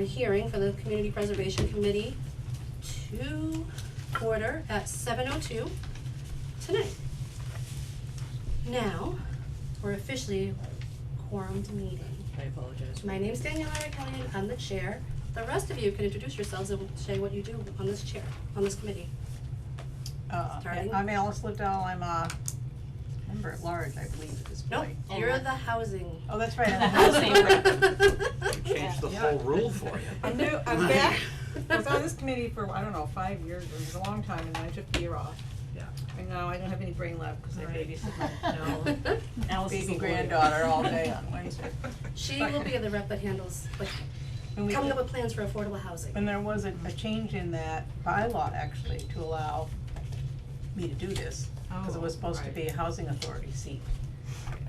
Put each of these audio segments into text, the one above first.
hearing for the Community Preservation Committee to order at 7:02 tonight. Now, we're officially quorumed meeting. I apologize. My name's Daniela Kelly, I'm the chair. The rest of you can introduce yourselves and say what you do on this chair, on this committee. Starting. I'm Alice Liddell, I'm a member at large, I believe, at this Nope, point. you're the housing. Oh, that's right, I'm The the housing housing rep. We changed the Yeah. whole rule for you. I'm new, I'm back. I was on this committee for, I don't know, 5 years, it was a long time, and then I took the year off. Yeah. And now I don't have any brain left, cause I Right. babysit my No. Alice is baby a lawyer. granddaughter all day on Wednesday. She will be the rep that handles, like, When we coming did- up with plans for affordable housing. When there was a change in that bylaw, actually, to allow me to do this, cause it was supposed to right. be a housing authority seat.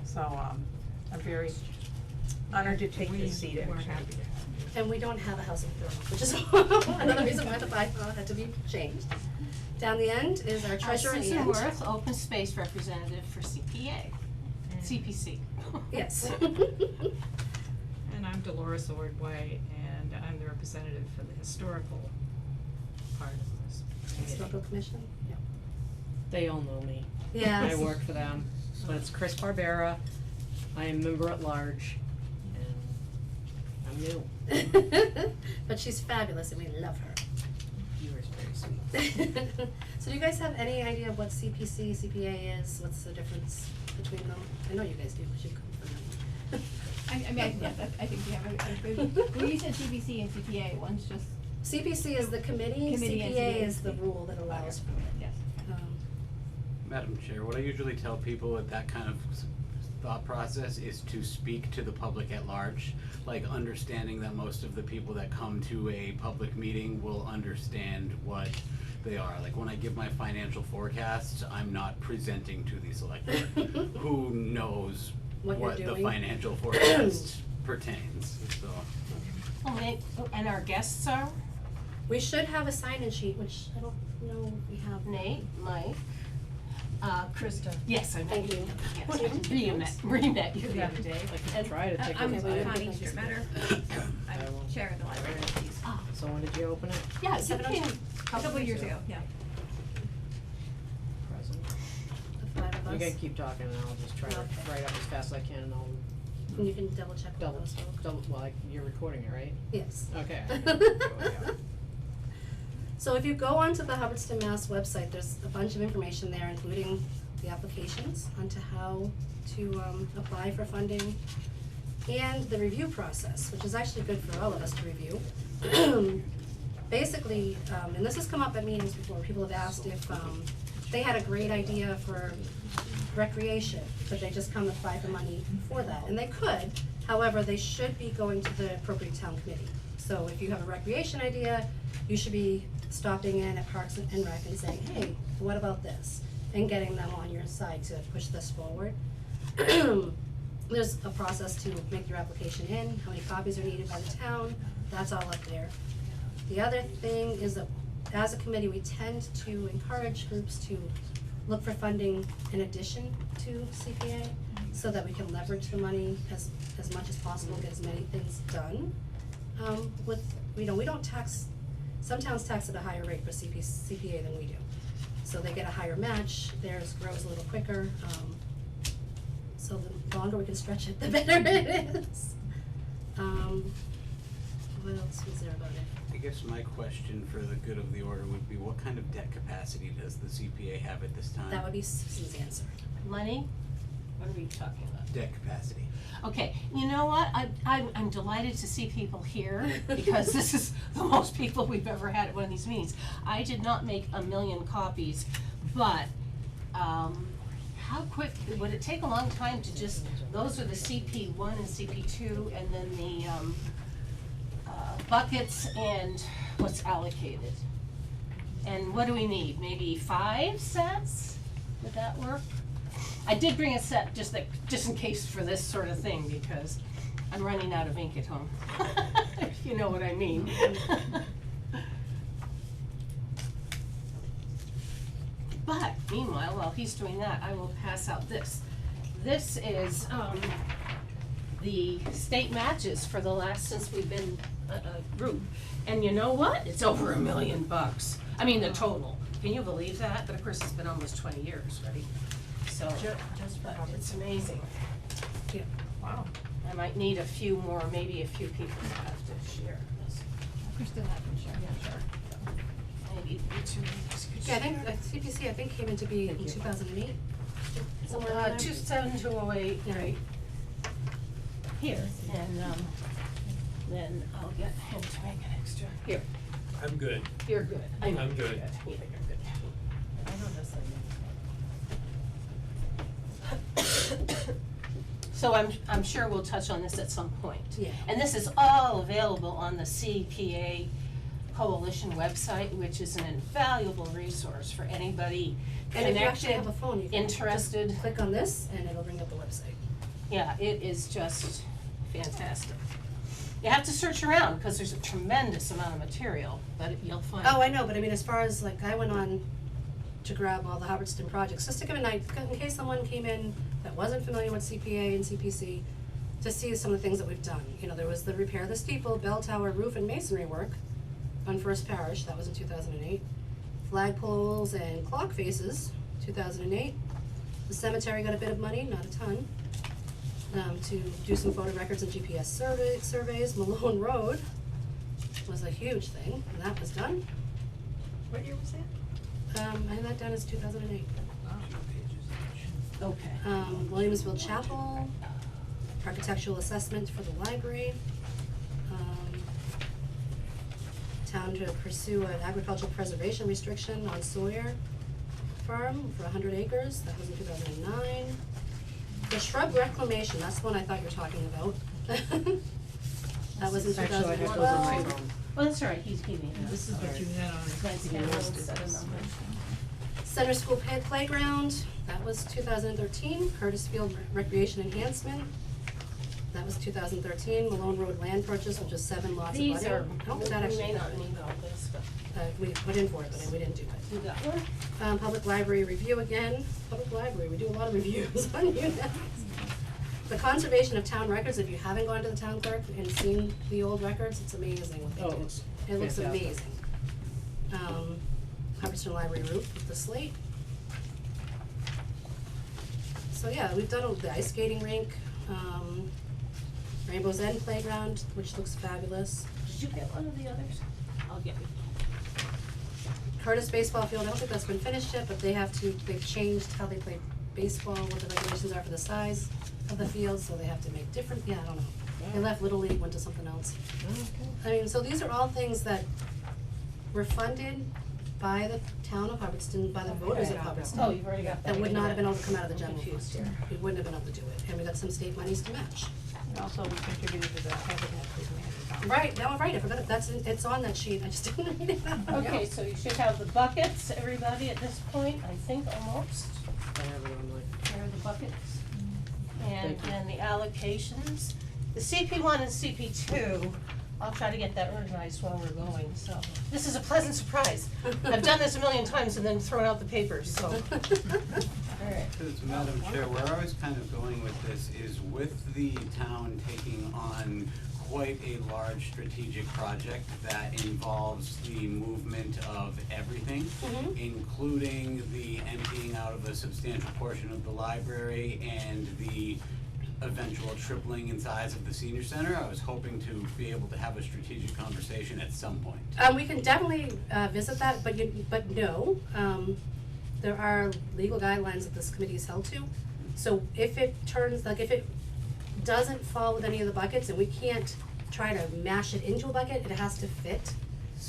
So, I'm very honored to take this seat, We're actually. happy to have you. And we don't have a housing authority, which is another reason why the bylaw had to be changed. Down the end is our treasurer and. Susan Worth, open space representative for CPA, CPC. Yes. And I'm Dolores Ordway, and I'm the representative for the historical part of this committee. Historical Commission, yeah. They all know me. Yes. I work for them, but it's Chris Barbera, I am member at large, and I'm new. But she's fabulous and we love her. You are very sweet. So do you guys have any idea of what CPC, CPA is? What's the difference between them? I know you guys do, because you come from them. I mean, I think we have a good, well, you said CPC and CPA, one's just, CPC is the committee, Committee and CPA CPA. is the rule that allows for it. yes. Madam Chair, what I usually tell people with that kind of thought process is to speak to the public at large. Like understanding that most of the people that come to a public meeting will understand what they are. Like when I give my financial forecasts, I'm not presenting to the select board who knows What you're what the doing. financial forecast pertains, so. And our guests are We should have a sign-in sheet, which I don't know if we have. Nate, Mike, Krista. yes, I met Thank you, you. yes, re-met you the other day. I can try to take I'm it. Connie Strittmatter, I I'm will. chair of the library trustees, Oh, So when did you open it? yeah, you 702. came a couple years ago, yeah. Present. The five of us. You gotta keep talking and I'll just try to Okay. write up as fast as I can and I'll And you can double check all those folks. you're recording it, right? Yes. Okay. So if you go onto the Hubbardston Mass website, there's a bunch of information there, including the applications onto how to apply for funding and the review process, which is actually good for all of us to review. Basically, and this has come up at meetings before, people have asked if they had a great idea for recreation, could they just come apply for money for that? And they could, however, they should be going to the appropriate town committee. So if you have a recreation idea, you should be stopping in at Parks and Rec and saying, hey, what about this? And getting them on your side to push this forward. There's a process to make your application in, how many copies are needed by the town, that's all up there. The other thing is that as a committee, we tend to encourage groups to look for funding in addition to CPA, so that we can leverage the money as much as possible, get as many things done. With, we don't tax, some towns tax at a higher rate for CPA than we do. So they get a higher match, theirs grows a little quicker, so the longer we can stretch it, the better it is. What else was there about it? I guess my question for the good of the order would be, what kind of debt capacity does the CPA have at this time? That would be Susan's answer. Lenny, what are we talking about? Debt capacity. Okay, you know what, I'm delighted to see people here, because this is the most people we've ever had at one of these meetings. I did not make 1 million copies, but, how quick, would it take a long time to just, those are the CP1 and CP2, and then the, buckets and what's allocated? And what do we need, maybe 5 sets? Would that work? I did bring a set just in case for this sort of thing, because I'm running out of ink at home. If you know what I mean. But meanwhile, while he's doing that, I will pass out this. This is the state matches for the last, since we've been group. And you know what? It's over $1 million. I mean, the total. Can you believe that? But of course, it's been almost 20 years, right? So, Just for but it's amazing. Yeah. Wow. I might need a few more, maybe a few people to have to share this. Kristen, I can share, yeah, sure. Maybe you two could Yeah, I share. think, CPC, I think came into being in 2008, somewhere around there. 27208, right here, and, then I'll get him to make an extra, here, I'm good. you're good, I know I'm you're good. Yeah, you're good. I know this So I'm sure we'll touch on this at some point. Yeah. And this is all available on the CPA Coalition website, which is an invaluable resource for anybody And if you actually connected, have a phone, you can interested. just click on this and it'll bring up the website. Yeah, it is just fantastic. You have to search around, because there's a tremendous amount of material, but you'll find. Oh, I know, but I mean, as far as, like, I went on to grab all the Hubbardston projects, just to give a night, in case someone came in that wasn't familiar with CPA and CPC, to see some of the things that we've done. You know, there was the repair of the steeple, bell tower, roof and masonry work on First Parish, that was in 2008. Flagpoles and clock faces, 2008. The cemetery got a bit of money, not a ton, to do some photo records and GPS surveys. Malone Road was a huge thing, and that was done. What year was that? I had that done as 2008. Okay. Williamsville Chapel, architectural assessment for the library. Town to pursue an agricultural preservation restriction on Sawyer Farm for 100 acres, that was in 2009. The shrub reclamation, that's the one I thought you were talking about. That was in Actually, I have those on my 2012. phone. Well, that's all right, he's giving me This is what you had on. Glenn's got a set of numbers. Center School Playground, that was 2013. Curtis Field Recreation Enhancement, that was 2013. Malone Road Land Purchase, which is 7 lots of These budding. are, Oh, that we actually may not happened. need all this, but We put in for it, but we didn't do it. you got one? Public library review again, public library, we do a lot of reviews on you now. The conservation of town records, if you haven't gone to the town clerk and seen the old records, it's amazing what they Oh, do. it's It looks fantastic. amazing. Hubbardston Library roof with the slate. So yeah, we've done the ice skating rink, Rainbow's End Playground, which looks fabulous. Did you get one of the others? I'll get it. Curtis Baseball Field, I don't think that's been finished yet, but they've changed how they play baseball, what the regulations are for the size of the field, so they have to make different, I don't know. They left Little League, went to something else. I mean, so these are all things that were funded by the town of Hubbardston, by the voters of Oh, Hubbardston, you've already got that. that would not have been able to come out of the I'm general fund. confused here. We wouldn't have been able to do it, and we got some state monies to match. And also, we contributed to the Habitat for Humanity. Right, no, right, I forgot, it's on that sheet, I just didn't read it out. Okay, so you should have the buckets, everybody, at this point, I think almost. I have it on my. There are the buckets. And Thank you. then the allocations. The CP1 and CP2, I'll try to get that organized while we're going, so. This is a pleasant surprise. I've done this a million times and then thrown out the papers, so. Alright. Because, Madam Chair, where I was kind of going with this is with the town taking on quite a large strategic project that involves the movement of everything, Mhm. including the emptying out of a substantial portion of the library and the eventual tripling in size of the senior center. I was hoping to be able to have a strategic conversation at some point. We can definitely, visit that, but no, there are legal guidelines that this committee is held to. So if it doesn't fall with any of the buckets and we can't try to mash it into a bucket, it has to fit.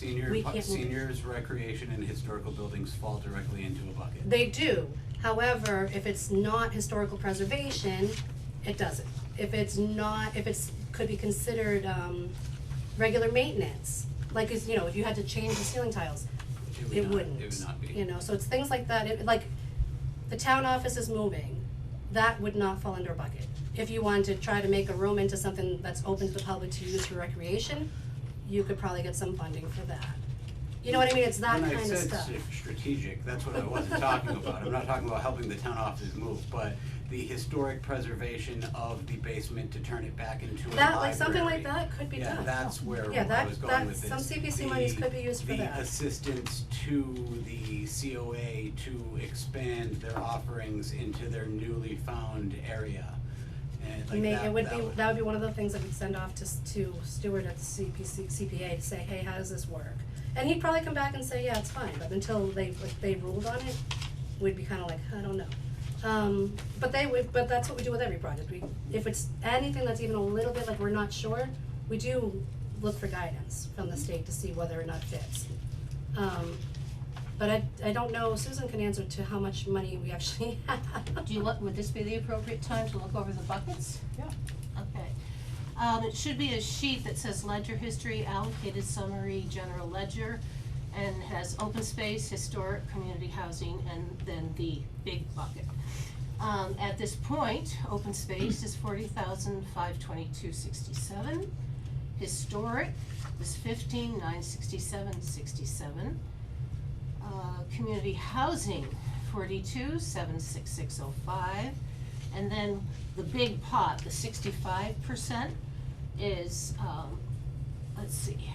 We can't move it. Seniors, recreation, and historical buildings fall directly into a bucket. They do, however, if it's not historical preservation, it doesn't. If it's could be considered, regular maintenance, like if you had to change the ceiling tiles, it wouldn't. It would not be. You know, so it's things like that, like, the town office is moving, that would not fall under a bucket. If you wanted to try to make a room into something that's open to the public to use for recreation, you could probably get some funding for that. You know what I mean, it's that kind of stuff. When I said strategic, that's what I wasn't talking about. I'm not talking about helping the town offices move, but the historic preservation of the basement to turn it back into a library. That, like, something like that could be Yeah, done. that's where Yeah, I was going with this. some CPC monies could be used for that. The assistance to the COA to expand their offerings into their newly found area. And like that, That would be one of the things that we'd send off to Stewart at the CPA to say, hey, how does this work? And he'd probably come back and say, yeah, it's fine, but until they ruled on it, we'd be kinda like, I don't know. But that's what we do with every project. If it's anything that's even a little bit like we're not sure, we do look for guidance from the state to see whether or not it fits. But I don't know, Susan can answer to how much money we actually have. Would this be the appropriate time to look over the buckets? Yeah. Okay. It should be a sheet that says ledger history, allocated summary, general ledger, and has open space, historic, community housing, and then the big bucket. At this point, open space is $40,522.67. Historic is $15,967.67. Community housing, $42,766.05. And then the big pot, the 65% is, let's see,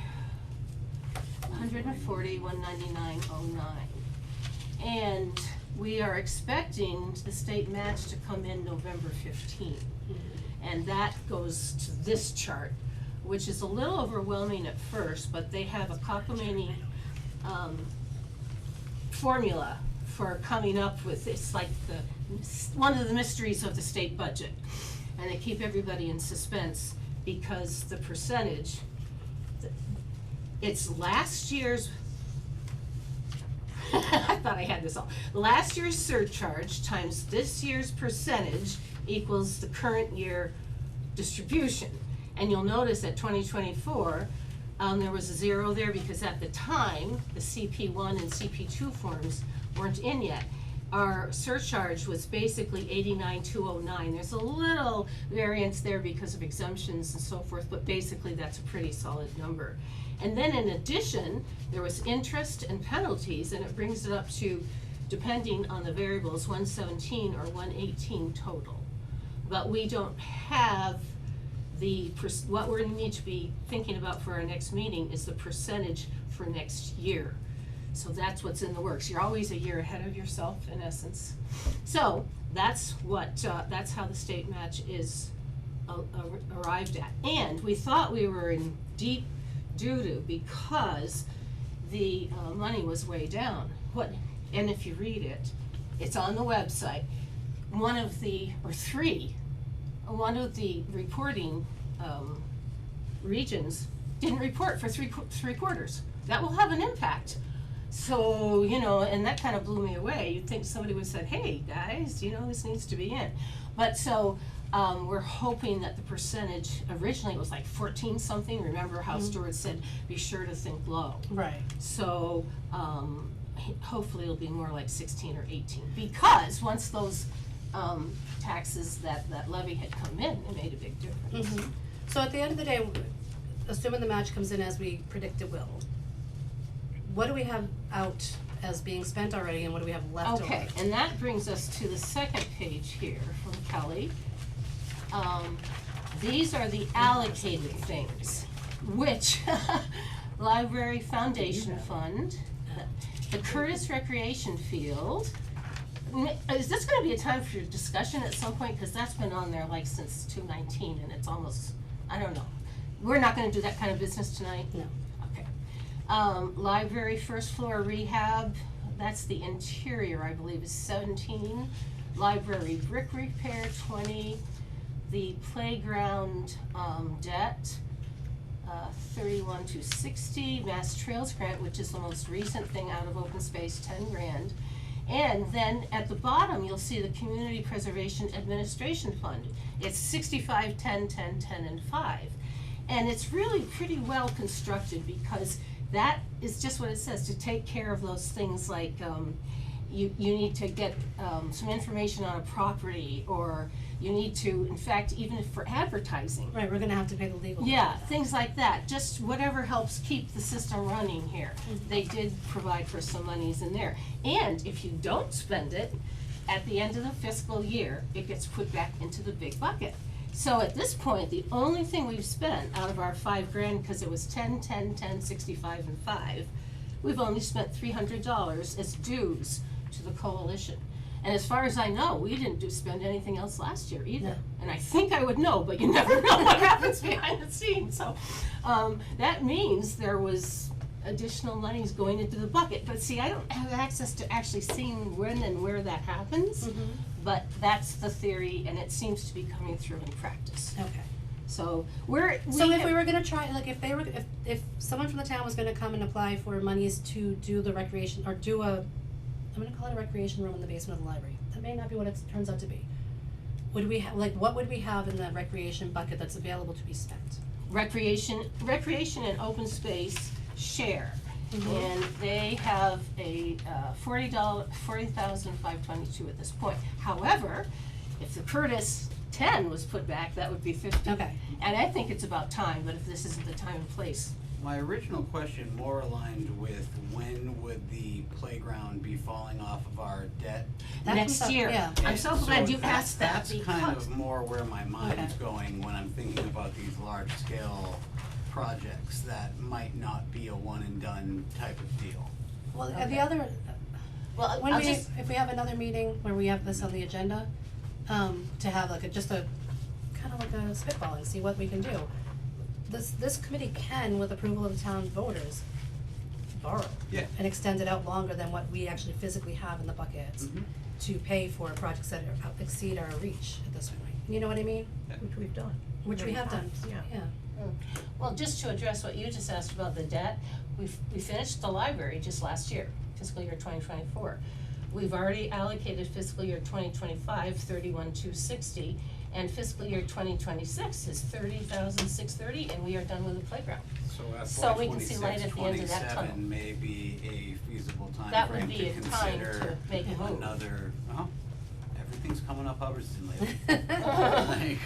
$140,199.09. And we are expecting the state match to come in November 15th. And that goes to this chart, which is a little overwhelming at first, but they have a cockamamie formula for coming up with, it's like one of the mysteries of the state budget. And they keep everybody in suspense because the percentage, it's last year's, I thought I had this all. Last year's surcharge times this year's percentage equals the current year distribution. And you'll notice at 2024, there was a zero there because at the time, the CP1 and CP2 forms weren't in yet. Our surcharge was basically 89,209. There's a little variance there because of exemptions and so forth, but basically that's a pretty solid number. And then in addition, there was interest and penalties, and it brings it up to, depending on the variables, 117 or 118 total. But we don't have what we're gonna need to be thinking about for our next meeting is the percentage for next year. So that's what's in the works. You're always a year ahead of yourself, in essence. So that's how the state match is arrived at. And we thought we were in deep doo-doo because the money was way down. And if you read it, it's on the website. One of the reporting regions didn't report for three quarters. That will have an impact. So, and that kind of blew me away. You'd think somebody would have said, hey, guys, this needs to be in. But so, we're hoping that the percentage, originally it was like 14 something. Remember how Stuart said, be sure to think low. Right. So, hopefully it'll be more like 16 or 18. Because once those taxes, that levy had come in, it made a big difference. Mm-hmm. So at the end of the day, assuming the match comes in as we predict it will, what do we have out as being spent already and what do we have left over? Okay, and that brings us to the second page here from Kelly. These are the allocated things, which Library Foundation Fund, the Curtis Recreation Field. Is this gonna be a time for discussion at some point? Cause that's been on there like since 2019 and it's almost, I don't know. We're not gonna do that kind of business tonight? No. Okay. Library first floor rehab, that's the interior, I believe, is 17. Library brick repair, 20. The playground, debt, 31,260. Mass Trails grant, which is the most recent thing out of open space, 10 grand. And then at the bottom, you'll see the Community Preservation Administration Fund. It's 65, 10, 10, 10, and 5. And it's really pretty well constructed because that is just what it says, to take care of those things like you need to get some information on a property, or you need to, in fact, even if for advertising. Right, we're gonna have to pay the legal. Yeah, things like that, just whatever helps keep the system running here. They did provide for some monies in there. And if you don't spend it, at the end of the fiscal year, it gets put back into the big bucket. So at this point, the only thing we've spent out of our $5,000, cause it was 10, 10, 10, 65, and 5, we've only spent $300 as dues to the coalition. And as far as I know, we didn't spend anything else last year either. No. And I think I would know, but you never know what happens behind the scenes, so, that means there was additional monies going into the bucket. But see, I don't have access to actually seeing when and where that happens, but that's the theory, and it seems to be coming through in practice. Okay. So, So if we were gonna try, like, if someone from the town was gonna come and apply for monies to do the recreation, or do I'm gonna call it a recreation room in the basement of the library, that may not be what it turns out to be. Would we what would we have in the recreation bucket that's available to be spent? Recreation and open space share. Mhm. And they have a $40,522 at this point. However, if the Curtis 10 was put back, that would be 50. Okay. And I think it's about time, but if this isn't the time and place. My original question more aligned with when would the playground be falling off of our debt? That comes Next up- year. yeah. I'm so glad you that's- asked that That's kind because- of more where my mind's Okay. going when I'm thinking about these large scale projects that might not be a one and done type of deal. Well, Okay. the other, Well, when I'll we, just, if we have another meeting where we have this on the agenda, to have like just a, kind of like a spitball and see what we can do. This committee can, with approval of the town voters, borrow. Yeah. And extend it out longer than what we actually physically have in the buckets to pay for projects that exceed our reach at this point. You know what I mean? Which we've done. Which we have done, Yeah. yeah. well, just to address what you just asked about the debt, we finished the library just last year, fiscal year 2024. We've already allocated fiscal year 2025, 31,260, and fiscal year 2026 is 30,630, and we are done with the playground. So we can see light at the end of that tunnel. 27 may be a feasible That would timeframe be to a time to consider make a move. another, well, everything's coming up Hubbardston lately. Like,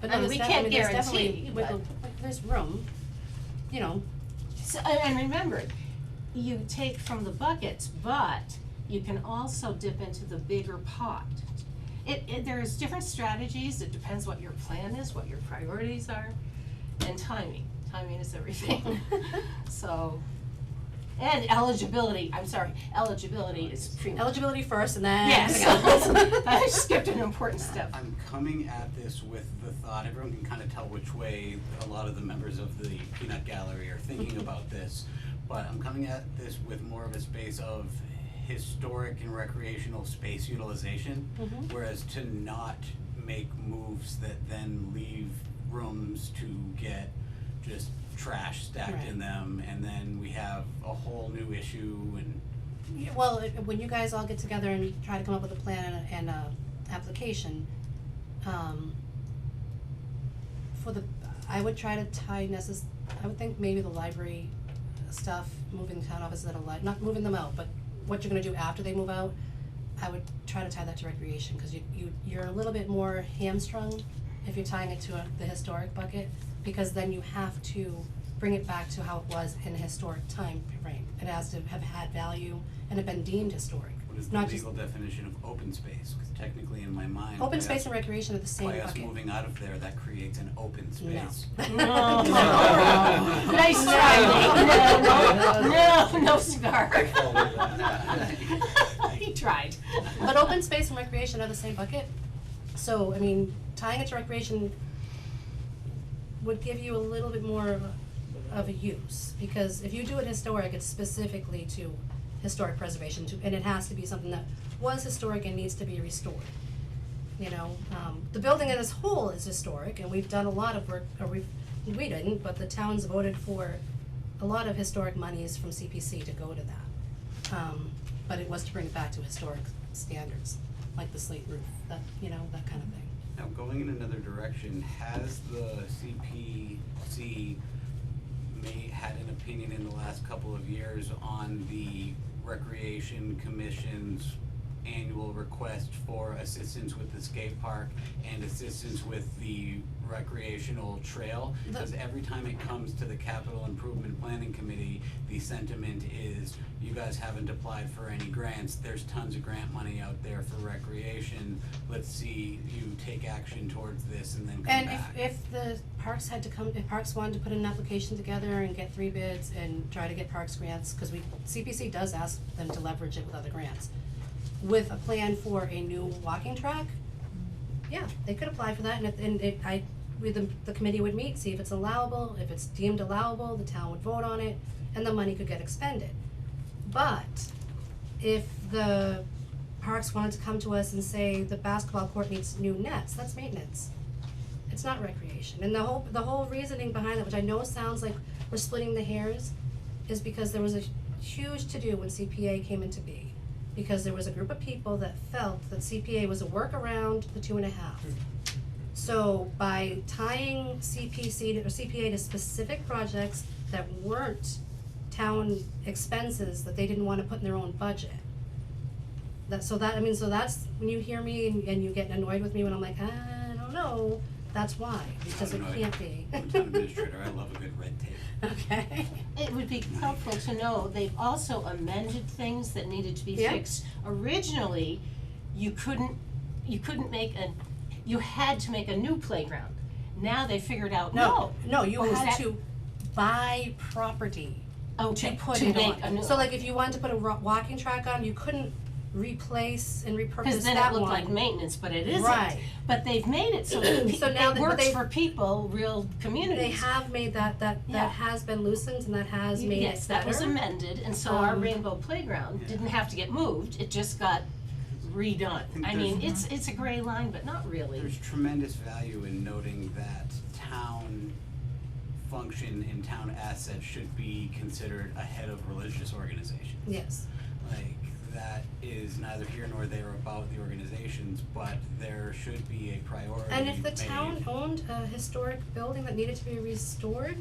But I mean, no, we there's can't definitely, guarantee, with but- like, there's room, you know, So, and remember, you take from the buckets, but you can also dip into the bigger pot. There's different strategies, it depends what your plan is, what your priorities are, and timing. Timing is everything. So, and eligibility is pre. eligibility first and then Yes, everything else. I skipped an important step. I'm coming at this with the thought, everyone can kind of tell which way a lot of the members of the Peanut Gallery are thinking about this, but I'm coming at this with more of a space of historic and recreational space utilization, Mhm. whereas to not make moves that then leave rooms to get just trash stacked in Right. them, and then we have a whole new issue and Yeah, well, when you guys all get together and try to come up with a plan and a application, I would try to tie I would think maybe the library stuff, moving the town offices at not moving them out, but what you're gonna do after they move out, I would try to tie that to recreation, cause you're a little bit more hamstrung if you're tying it to the historic bucket, because then you have to bring it back to how it was in a historic time frame. It has to have had value and have been deemed historic, what is the not just, legal definition of open space? 'Cause technically in my mind, open by space us- and recreation are the same by bucket. us moving out of there, that creates an open space. No. Nice try, no cigar. He tried. But open space and recreation are the same bucket, so, I mean, tying it to recreation would give you a little bit more of a use, because if you do it historic, it's specifically to historic preservation, and it has to be something that was historic and needs to be restored. You know, the building as a whole is historic, and we've done a lot of work, or we didn't, but the town's voted for a lot of historic monies from CPC to go to that. But it was to bring it back to historic standards, like the slate roof, that, you know, that kind of thing. Now, going in another direction, has the CPC had an opinion in the last couple of years on the Recreation Commission's annual request for assistance with the skate park and assistance with the recreational trail. Because every time it comes to the capital improvement planning committee, the sentiment is, you guys haven't applied for any grants, there's tons of grant money out there for recreation, let's see you take action towards this and then come And back. if the parks had to come, if parks wanted to put an application together and get 3 bids and try to get parks grants, cause CPC does ask them to leverage it with other grants, with a plan for a new walking track, yeah, they could apply for that, and the committee would meet, see if it's allowable, if it's deemed allowable, the town would vote on it, and the money could get expended. But if the parks wanted to come to us and say the basketball court needs new nets, that's maintenance. It's not recreation. And the whole reasoning behind it, which I know sounds like we're splitting the hairs, is because there was a huge to-do when CPA came into being. Because there was a group of people that felt that CPA was a workaround the 2.5. So by tying CPA to specific projects that weren't town expenses that they didn't wanna put in their own budget. So that's, when you hear me and you get annoyed with me when I'm like, I don't know, that's why, because it Not can't be. I'm a town administrator, I love a good red tape. Okay. It would be helpful to know, they've also amended things that needed to be Yeah. fixed. Originally, you had to make a new playground. Now they figured out, no. No, you Or was had that- to buy property Okay, to put to it make a on. new. So like if you wanted to put a walking track on, you couldn't replace and repurpose that one. Cause then it looked like maintenance, but it isn't. Right. But they've made it so that So now it that- but works they- for people, real communities. They have made that Yeah. has been loosened and that has made it better. Yes, that was amended, and so our Um, Rainbow Playground Yeah. didn't have to get moved, it just got redone. think I mean, there's- it's a gray line, but not really. There's tremendous value in noting that town function and town assets should be considered ahead of religious organizations. Yes. Like, that is neither here nor there about the organizations, but there should be a priority And if the made. town owned a historic building that needed to be restored,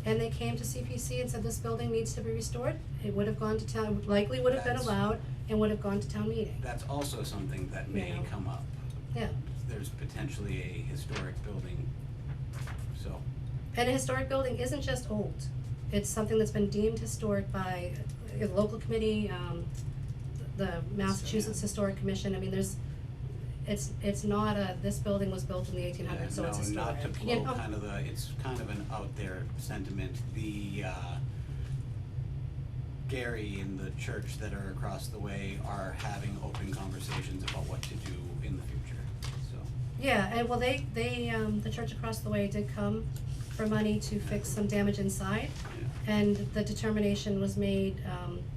and they came to CPC and said this building needs to be restored, it would have gone to town, likely would have been That's- allowed, and would have gone to town meeting. That's also something that may Yeah. come up. Yeah. There's potentially a historic building, so. And a historic building isn't just old, it's something that's been deemed historic by a local committee, the Massachusetts Historic Commission, I mean, it's not this building was built in the 1800s, so it's historic. No, not to You blow know? kind of it's kind of an out there sentiment, Gary and the church that are across the way are having open conversations about what to do in the future, so. Yeah, and well, they, the church across the way did come for money to fix some damage inside, Yeah. and the determination was made,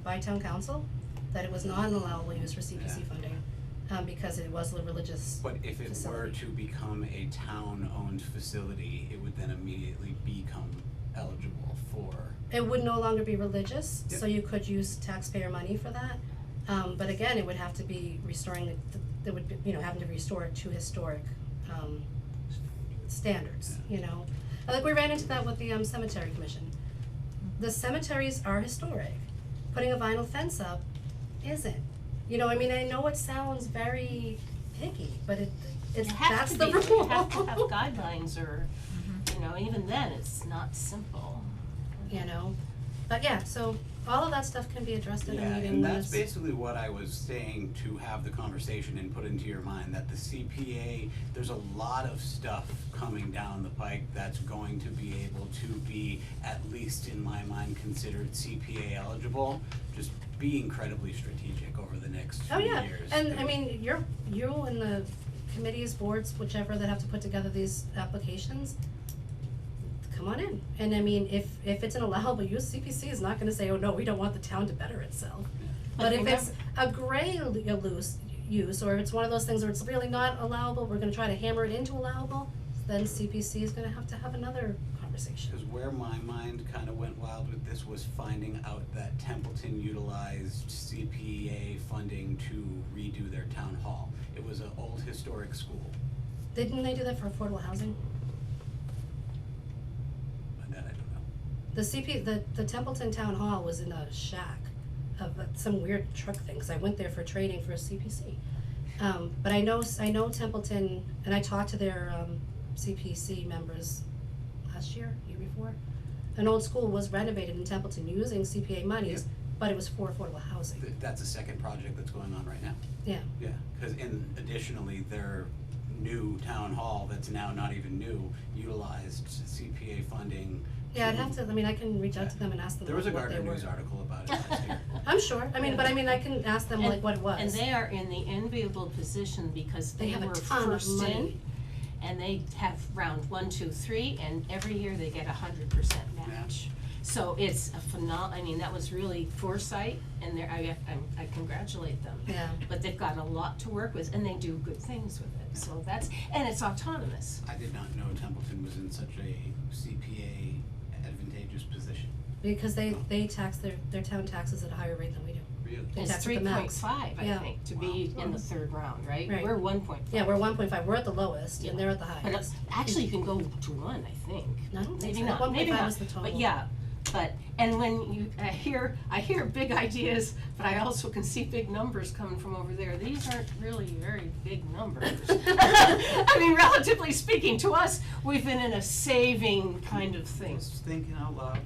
by town council that it was not an allowable use for CPC Yeah. funding, because it was a religious. But if it were Facility. to become a town-owned facility, it would then immediately become eligible for. It would no longer be religious, Yep. so you could use taxpayer money for that. But again, it would have to be restoring it would be, having to restore it to historic, standards, Like we ran into that with the cemetery commission. The cemeteries are historic. Putting a vinyl fence up isn't. I know it sounds very picky, but it's, that's the rule. You have to have guidelines or, even then, it's not simple. But yeah, so all of that stuff can be addressed in a Yeah, meeting. and when that's it's- basically what I was saying, to have the conversation and put into your mind, that the CPA, there's a lot of stuff coming down the pike that's going to be able to be, at least in my mind, considered CPA eligible. Just be incredibly strategic over the next few Oh, yeah, years. and I mean, you and the committees, boards, whichever that have to put together these applications, come on in. And I mean, if it's an allowable use, CPC is not gonna say, oh no, we don't want the town to better itself. But if it's a gray loose use, or if it's one of those things where it's really not allowable, we're gonna try to hammer it into allowable, then CPC is gonna have to have another conversation. Because where my mind kind of went wild with this was finding out that Templeton utilized CPA funding to redo their town hall. It was an old historic school, Didn't they do that for affordable housing? but that I don't know. The Templeton Town Hall was in a shack. some weird truck thing, 'cause I went there for training for a CPC. But I know Templeton, and I talked to their, CPC members last year before. An old school was renovated in Templeton using CPA monies, but it was for affordable housing. That's a second project that's going on right now. Yeah. Yeah, cause additionally, their new town hall that's now not even new, utilized CPA funding. Yeah, I'd have to, I can reach out to them and ask them There what was they a were. Gardner News article about it last year. I'm sure, I can ask them like what it was. And they are in the enviable position because They they have a were ton of first in. money. And they have round 1, 2, 3, and every year they get 100% match. So it's a that was really foresight, and I congratulate them. Yeah. But they've got a lot to work with, and they do good things with it, so and it's autonomous. I did not know Templeton was in such a CPA advantageous position. Because they tax their town taxes at a higher rate than we do. Really? They It's tax at the max. 3.5, I Yeah. think, to be in the third round, right? Right. We're 1.5. Yeah, we're 1.5, we're at the lowest, and they're at the But highest. actually, you can go to 1, I think. I don't think Maybe so. not, 1.5 maybe not, is the total. but yeah, and when you, I hear big ideas, but I also can see big numbers coming from over there. These aren't really very big numbers. Relatively speaking, to us, we've been in a saving kind of thing. Just thinking out loud.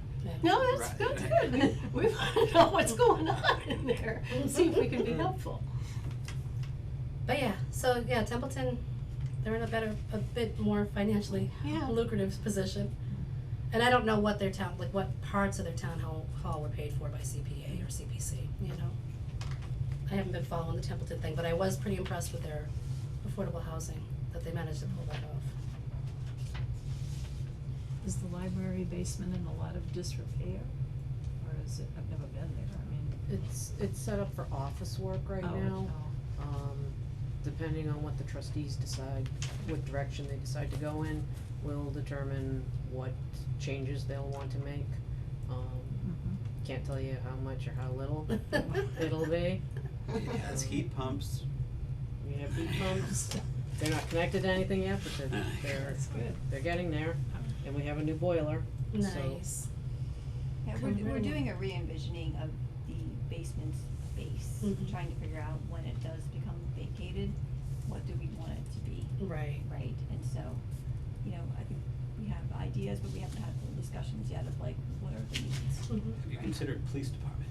No, that's good. We want to know what's going on in there, see if we can be helpful. But yeah, Templeton, they're in a bit more financially Yeah. lucrative position. And I don't know what their town, like what parts of their town hall were paid for by CPA or CPC, I haven't been following the Templeton thing, but I was pretty impressed with their affordable housing, that they managed to pull that off. Is the library basement in a lot of disrepair? Or is it, I've never been there, It's set up for office work right Oh, now. Depending on what the trustees decide, what direction they decide to go in, will determine what changes they'll want to make. Can't tell you how much or how little it'll be. It has heat pumps. We have heat pumps, they're not connected to anything yet, but they're good. they're getting there, and we have a new boiler, so. Nice. Yeah, we're doing a re-envisioning of the basement space, Mhm. trying to figure out when it does become vacated, what do we want it to be, Right. right? And so, I think we have ideas, but we haven't had full discussions yet of like, what are the needs? Mhm. Have you considered police department?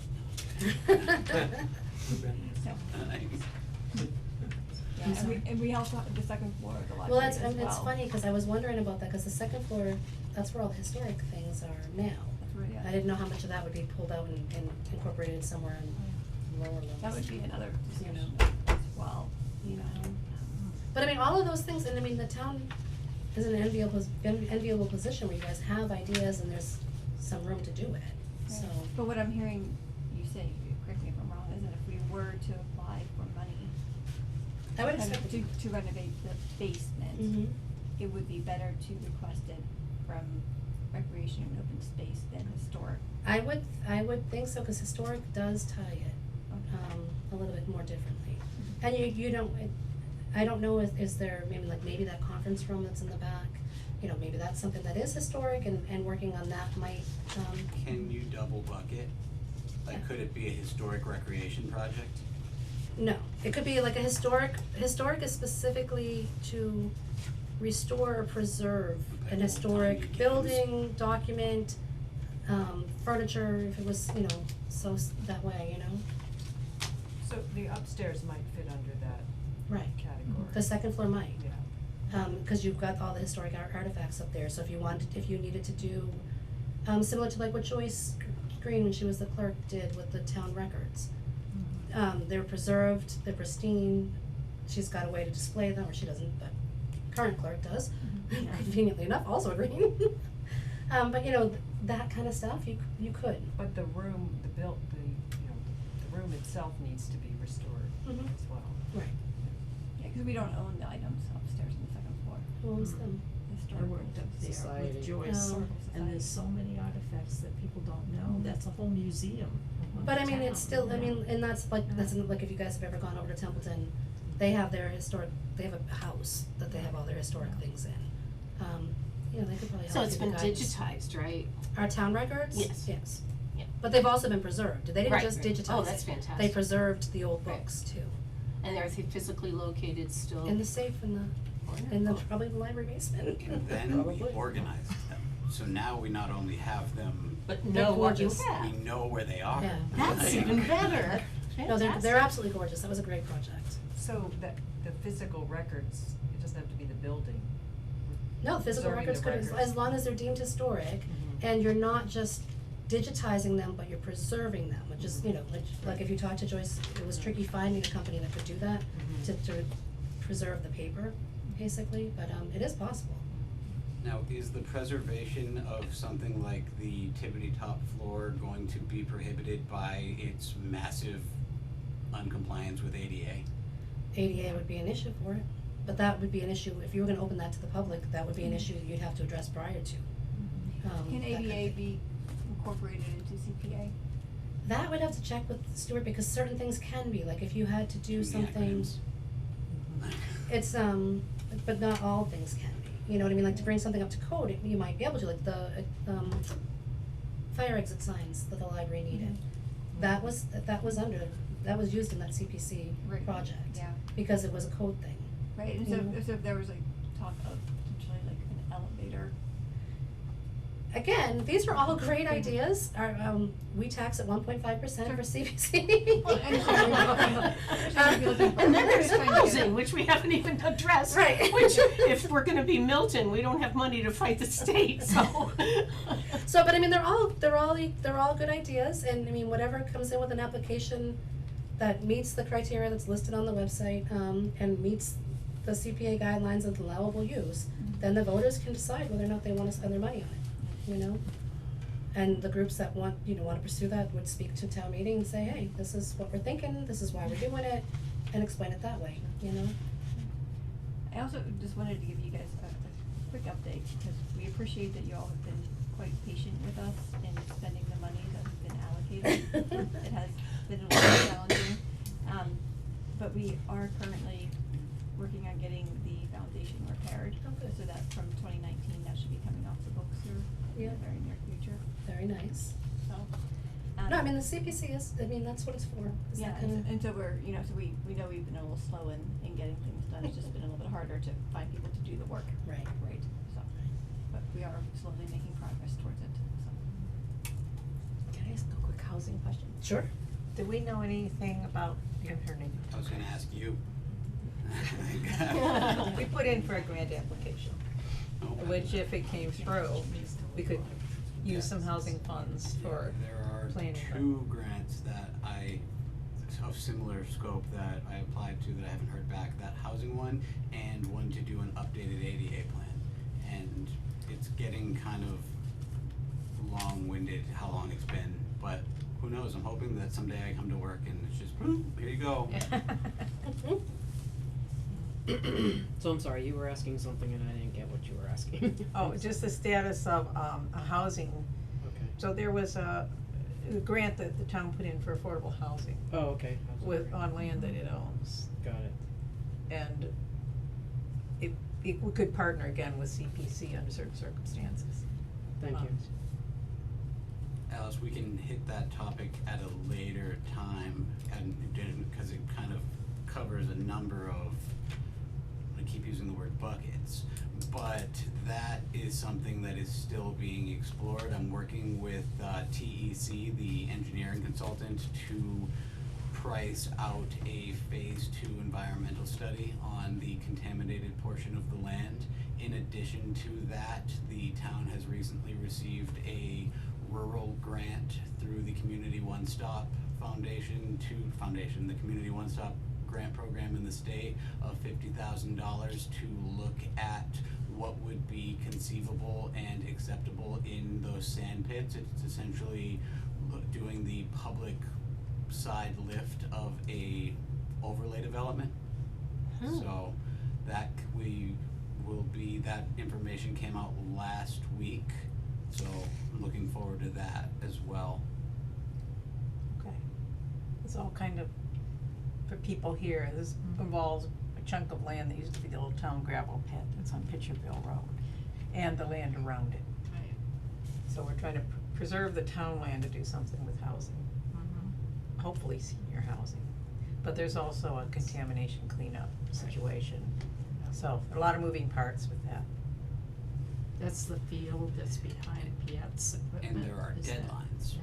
So, I'm yeah, sorry. and we also have the second floor of the Well, library that's, as well. it's funny, cause I was wondering about that, cause the second floor, that's where all the historic things are now. That's where, yeah. I didn't know how much of that would be pulled out and incorporated somewhere in lower levels. That would be another You know. discussion as well, But all of those things, and the town is in an enviable position where you guys have ideas and there's some room to do it, so. But what I'm hearing you say, correct me if I'm wrong, is that if we were to apply for money I would kind of expect. to renovate the basement, Mhm. it would be better to request it from recreation and open space than historic. I would think so, cause historic does tie it, a little bit more differently. And you don't, I don't know, is there maybe that conference room that's in the back, maybe that's something that is historic and working on that might, Can you double bucket? Like, Yeah. could it be a historic recreation project? no, it could be like a historic is specifically to restore or preserve Okay, an old historic timey building, document, furniture, if it was, so that way, So the upstairs might fit under that right, category. the second floor might. Yeah. Cause you've got all the historic artifacts up there, so if you needed to do, similar to like what Joyce Green, when she was the clerk, did with the town records. They're preserved, they're pristine, she's got a way to display them, or she doesn't, but current clerk does, conveniently enough, also Green. But that kind of stuff, you could. But the room, the room itself needs to be restored Mhm. as well. Right. Yeah, cause we don't own the items upstairs on the second floor, Who owns them? the I historic worked up there Society. with Joyce, Oh. and there's so many artifacts that people don't know, that's a whole museum of But the town, it's still, yeah. and that's like if you guys have ever gone over to Templeton, they have their they have a house that they have all their historic things in. They could probably help So it's you been guys. digitized, right? Our town records? Yes. Yes. Yeah. But they've also been preserved, they didn't Right. just digitize it. Oh, that's fantastic. They preserved the old Right. books too, And they're physically located still? in the safe in the, probably the library basement. And then we organized them, so now we not only have them, But They're know what you gorgeous. we have. know where they are. Yeah. That's Like, even better. No, they're Fantastic. absolutely gorgeous, that was a great project. So that, the physical records, it doesn't have to be the building. No, physical Preserving records the could, records. as long as they're deemed historic, and you're not just digitizing them, but you're preserving them, which is, you know, like if you talk to Joyce, it was tricky finding a company that could do that, to preserve the paper, basically, but, it is possible. Now, is the preservation of something like the tippity top floor going to be prohibited by its massive uncompliance with ADA? ADA would be an issue for it, but that would be an issue, if you were gonna open that to the public, that would be an issue that you'd have to address prior to. Can that kind of ADA thing. be incorporated into CPA? That would have to check with Stuart, because certain things can be, like if you had to do Too many something, acronyms. it's, but not all things can be, you know what I mean, like to bring something up to code, you might be able to, like the, fire exit signs that the library needed. That was used in that CPC Right. project, Yeah, because it was a code thing. right, and so if there was like talk of potentially like an elevator. Again, these are all great ideas, we tax at 1.5% for CPC. And then there's housing, which we haven't even addressed. Right. Which, if we're gonna be Milton, we don't have money to fight the state, so. So, but I mean, they're all good ideas, and I mean, whatever comes in with an application that meets the criteria that's listed on the website, and meets the CPA guidelines of allowable use, then the voters can decide whether or not they wanna spend their money on it, you know? And the groups that wanna pursue that would speak to town meeting and say, hey, this is what we're thinking, this is why we're doing it, and explain it that way, you know? I also just wanted to give you guys a quick update, because we appreciate that you all have been quite patient with us in spending the money that has been allocated. It has been a little challenging, but we are currently working on getting the foundation repaired. Oh, good. So that from 2019, that should be coming off the books here in Yeah. the very near future, Very nice. so. No, I mean, the CPC is, I mean, that's what it's for, is Yeah, that kind of. and so we're, so we know we've been a little slow in getting things done, it's just been a little bit harder to find people to do the work. Right. Right, so, but we are slowly making progress towards it, so. Can I ask a quick housing question? Sure. Do we know anything about, her name? I was gonna ask you. We put in for a grant application, Oh, which if it came through, we could use some housing funds for There are planning. two grants that of similar scope that I applied to that I haven't heard back, that housing one and one to do an updated ADA plan. And it's getting kind of long-winded how long it's been, but who knows, I'm hoping that someday I come to work and it's just, here you go. So I'm sorry, you were asking something and I didn't get what you were asking. Oh, just the status of, a housing, Okay. so there was a grant that the town put in for affordable housing Oh, okay. with, on land that it owns. Got it. And we could partner again with CPC under certain circumstances. Thank you. Alice, we can hit that topic at a later time, and because it kind of covers a number of, I keep using the word buckets, but that is something that is still being explored. I'm working with TEC, the engineering consultant, to price out a phase 2 environmental study on the contaminated portion of the land. In addition to that, the town has recently received a rural grant through the Community One Stop the Community One Stop grant program in the state of $50,000 to look at what would be conceivable and acceptable in those sand pits. It's essentially doing the public side lift of a overlay development. So that that information came out last week, so I'm looking forward to that as well. Okay. It's all kind of, for people here, this involves a chunk of land that used to be the old town gravel pit that's on Pitcherville Road, and the land around it. Right. So we're trying to preserve the town land to do something with housing, hopefully senior housing. But there's also a contamination cleanup situation, so there are a lot of moving parts with that. That's the field that's behind Piazza equipment. And there are is that- deadlines.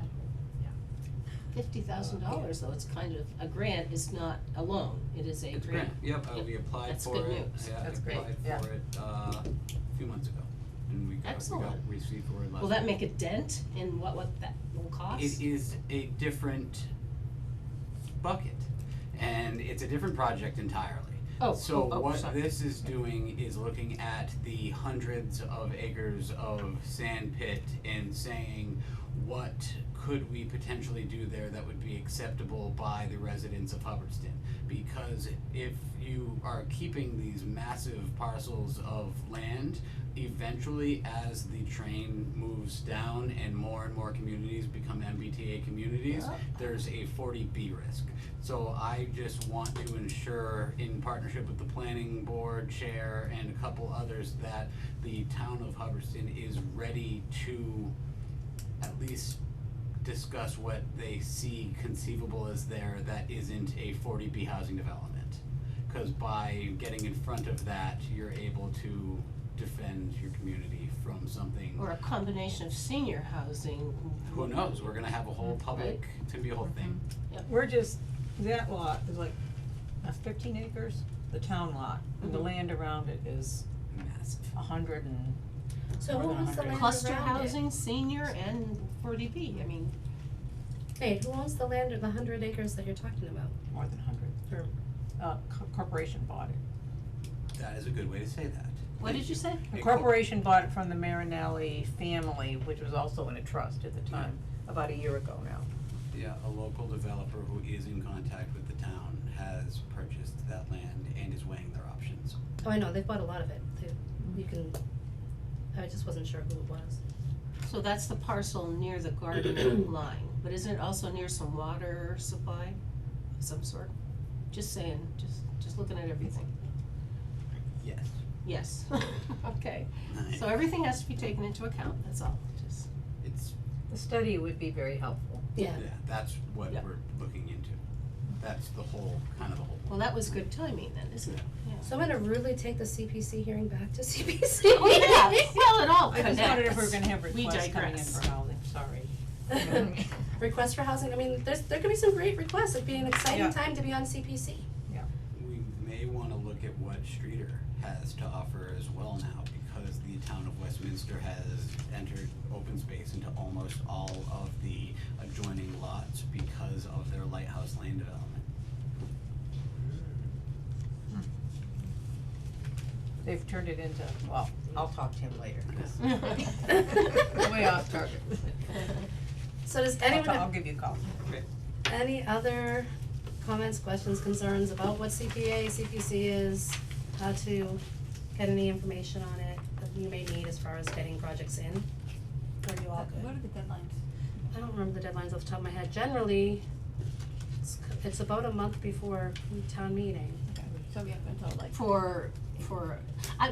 $50,000 though, it's kind of, a grant is not a loan, it is a It's a grant. grant, yep, we applied That's for good it, news. yeah, I That's great, applied yeah. for it, a few months ago, and we got Excellent. received word last Will that week. make a dent in what that will cost? It is a different bucket, and it's a different project entirely. Oh, So what sorry. this is doing is looking at the hundreds of acres of sand pit and saying, what could we potentially do there that would be acceptable by the residents of Hubbardston? Because if you are keeping these massive parcels of land, eventually as the train moves down and more communities become MBTA communities, Yeah. there's a 40B risk. So I just want to ensure, in partnership with the planning board chair and a couple others, that the town of Hubbardston is ready to at least discuss what they see conceivable as there that isn't a 40B housing development. Cause by getting in front of that, you're able to defend your community from something. Or a combination of senior housing. Who knows, we're gonna have a whole public, it's gonna be a whole thing. We're just, that lot is like, 15 acres, the town lot, and the Mhm. land around it is Massive. 100 and, So More who than owns the 100. land Cluster around it? housing, senior, and 40B, I mean, Wait, who owns the land of the 100 acres that you're talking about? more than 100. Or- Corporation bought it. That is a good way to say that. what did you say? A A corporation bought it from the Marinelli family, which was also in a trust at the time, about a year ago now. Yeah, a local developer who is in contact with the town has purchased that land and is weighing their options. Oh, I know, they've bought a lot of it, you can, I just wasn't sure who it was. So that's the parcel near the garden line, but isn't it also near some water supply of some sort? Just saying, just looking at everything. Yes. Yes, okay. So everything has to be taken into account, that's all, just. It's, The study would be very helpful. Yeah, yeah, that's what Yeah. we're looking into. That's the whole, kind of the whole. Well, that was good timing then, isn't it? Yeah. so I'm gonna really take the CPC hearing back to CPC. Oh, yeah, well, it all I just wondered if we were connects. gonna have We requests coming in digress. for housing, sorry. Requests for housing, I mean, there could be some great requests, it'd be an exciting Yeah. time to be on CPC. We may wanna look at what Streeter has to offer as well now, because the town of Westminster has entered open space into almost all of the adjoining lots because of their Lighthouse Lane development. They've turned it into, well, I'll talk to him later, 'cause way off target. So does anyone I'll have give you a call. any other comments, questions, concerns about what CPA, CPC is, how to get any information on it that you may need as far as getting projects in? Are you all What good? are the deadlines? I don't remember the deadlines off the top of my head. Generally, it's about a month before town meeting. Okay, so we have until like.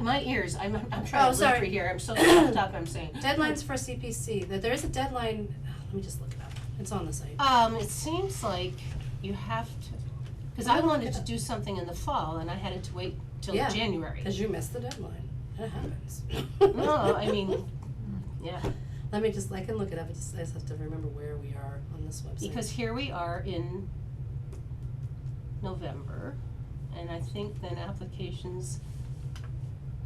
My ears, I'm Oh, trying to sorry. lip read here, I'm so stuffed up, I'm saying. Deadlines for CPC, there is a deadline, let me just look it up. It's on the site. It seems like you have to, cause I wanted to do something in the fall and I had to wait till Yeah, January. Cause you missed the deadline. It happens. No, I mean, yeah, Let me just, I can look it up, I just have to remember where we are on this website. because here we are in November, and I think then applications,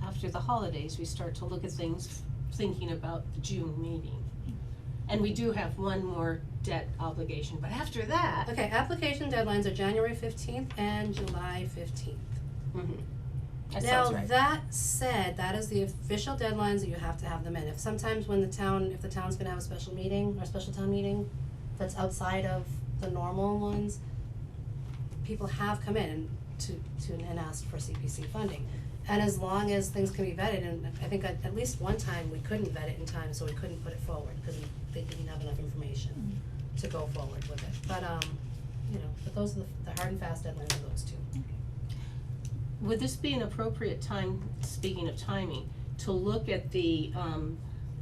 after the holidays, we start to look at things, thinking about the June meeting. And we do have one more debt obligation, but after that, Okay, application deadlines are January 15th and July 15th. that sounds right. Now, that said, that is the official deadlines that you have to have them in. If sometimes when if the town's gonna have a special meeting or special town meeting that's outside of the normal ones, people have come in and asked for CPC funding. And as long as things can be vetted, and I think at least one time we couldn't vet it in time, so we couldn't put it forward, because they didn't have enough information to go forward with it. But, but those are the hard and fast deadlines of those two. Would this be an appropriate time, speaking of timing, to look at the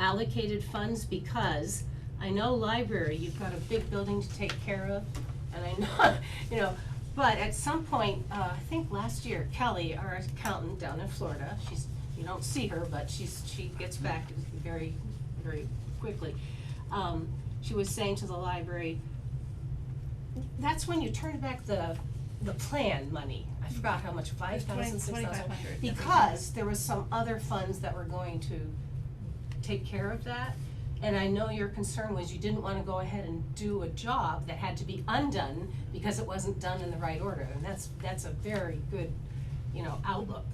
allocated funds, because I know library, you've got a big building to take care of, and I know, you know, but at some point, I think last year, Kelly, our accountant down in Florida, you don't see her, but she gets back very, very quickly. She was saying to the library, that's when you turn back the plan money. I forgot how much, 5,000, 6,000? 2,500. Because there was some other funds that were going to take care of that. And I know your concern was you didn't wanna go ahead and do a job that had to be undone because it wasn't done in the right order, and that's a very good, you know, outlook.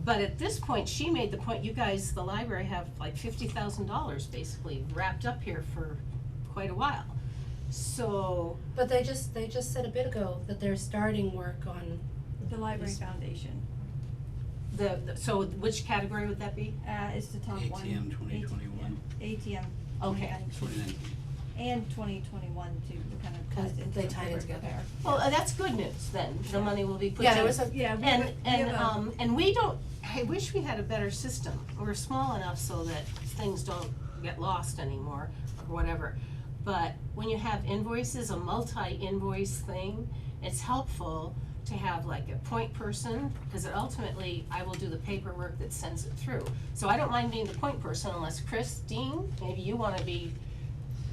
But at this point, she made the point, you guys, the library have like $50,000 basically wrapped up here for quite a while. So, But they just said a bit ago that they're starting work on, The library foundation, so which category would that be? is the top one. ATM 2021. ATM Okay. 2019. and 2021 too, kind of ties 'Cause into they the tie it corporate together. repair. Well, that's good news then, the money will be put yeah, in. there was a, Yeah, we And we don't, I wish we had a better system. We're small enough so that things don't get lost anymore or whatever. But when you have invoices, a multi-invoice thing, it's helpful to have like a point person, because ultimately I will do the paperwork that sends it through. So I don't mind being the point person unless Christine, maybe you wanna be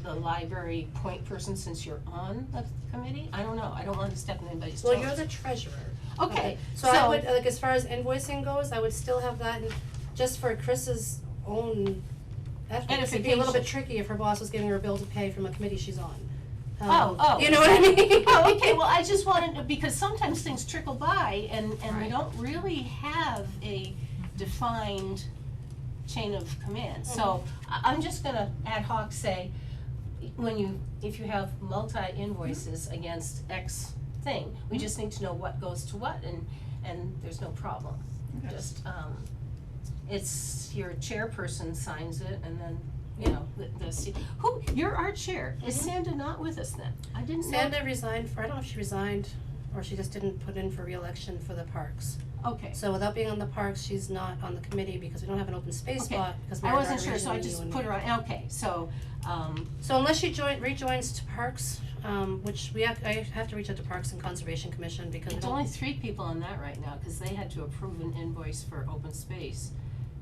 the library point person since you're on the committee? I don't know, I don't want to step in anybody's toes. well, you're the treasurer. Okay, So I would, like, as far as invoicing goes, I would still have that, and just for Chris's own ethics, it'd be a little bit tricky if her boss was giving her a bill to pay from a committee she's on. Oh. You know what I mean? Oh, okay, well, I just wanted to, because sometimes things trickle by and we Right. don't really have a defined chain of command. So I'm just gonna ad hoc say, if you have multi-invoices against X thing, we just need to know what goes to what and there's no problem. Okay. Just, it's your chairperson signs it and then, you know, you're our chair. Is Mhm. Sandra not with us then? I didn't know. Sandra resigned I don't know if she resigned or she just didn't put in for reelection for the parks. Okay. So without being on the parks, she's not on the committee because we don't have an open space Okay. spot, because I Mary wasn't sure, so I Martin just and put you her and on, okay, so, So unless she rejoins to Parks, which I have to reach out to Parks and Conservation Commission because we it's don't. only 3 people on that right now, cause they had to approve an invoice for open space.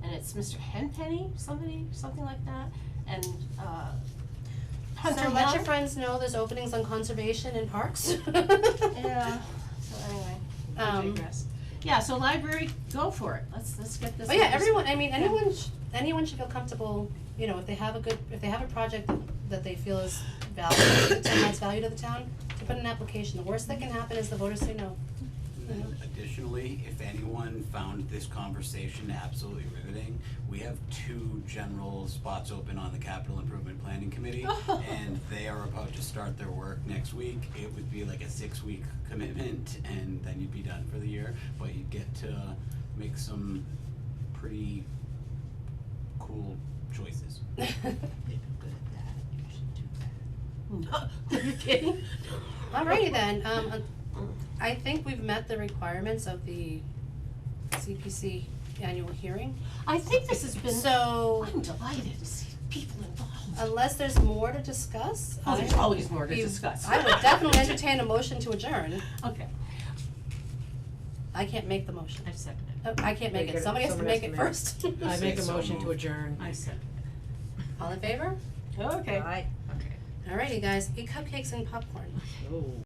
And it's Mr. Henpenny, something like that, and, Hunter So let your Young. friends know there's openings on conservation and parks. Yeah, so anyway, I Um, digress. Yeah, so library, go for it, let's get this. Oh yeah, over. everyone, I mean, anyone should feel comfortable, you know, if they have a project that they feel is valuable, the town adds value to the town, to put an application. The worst that can happen is the voters say no. And then additionally, if anyone found this conversation absolutely riveting, we have 2 general spots open on the Capital Improvement Planning Committee, and they are about to start their work next week. It would be like a 6-week commitment, and then you'd be done for the year, but you'd get to make some pretty cool choices. No, you're kidding? Alrighty then, I think we've met the requirements of the CPC annual hearing. I think this has been, So, I'm delighted to see people involved. unless there's more to discuss, Oh, there's always more to discuss. I would definitely entertain a motion to adjourn. Okay. I can't make the motion. I second Oh, I can't make it, somebody has to make it first. I make a So motion to moved. adjourn. I second. All in favor? Okay. Okay. Alrighty guys, eat cupcakes and popcorn. Oh.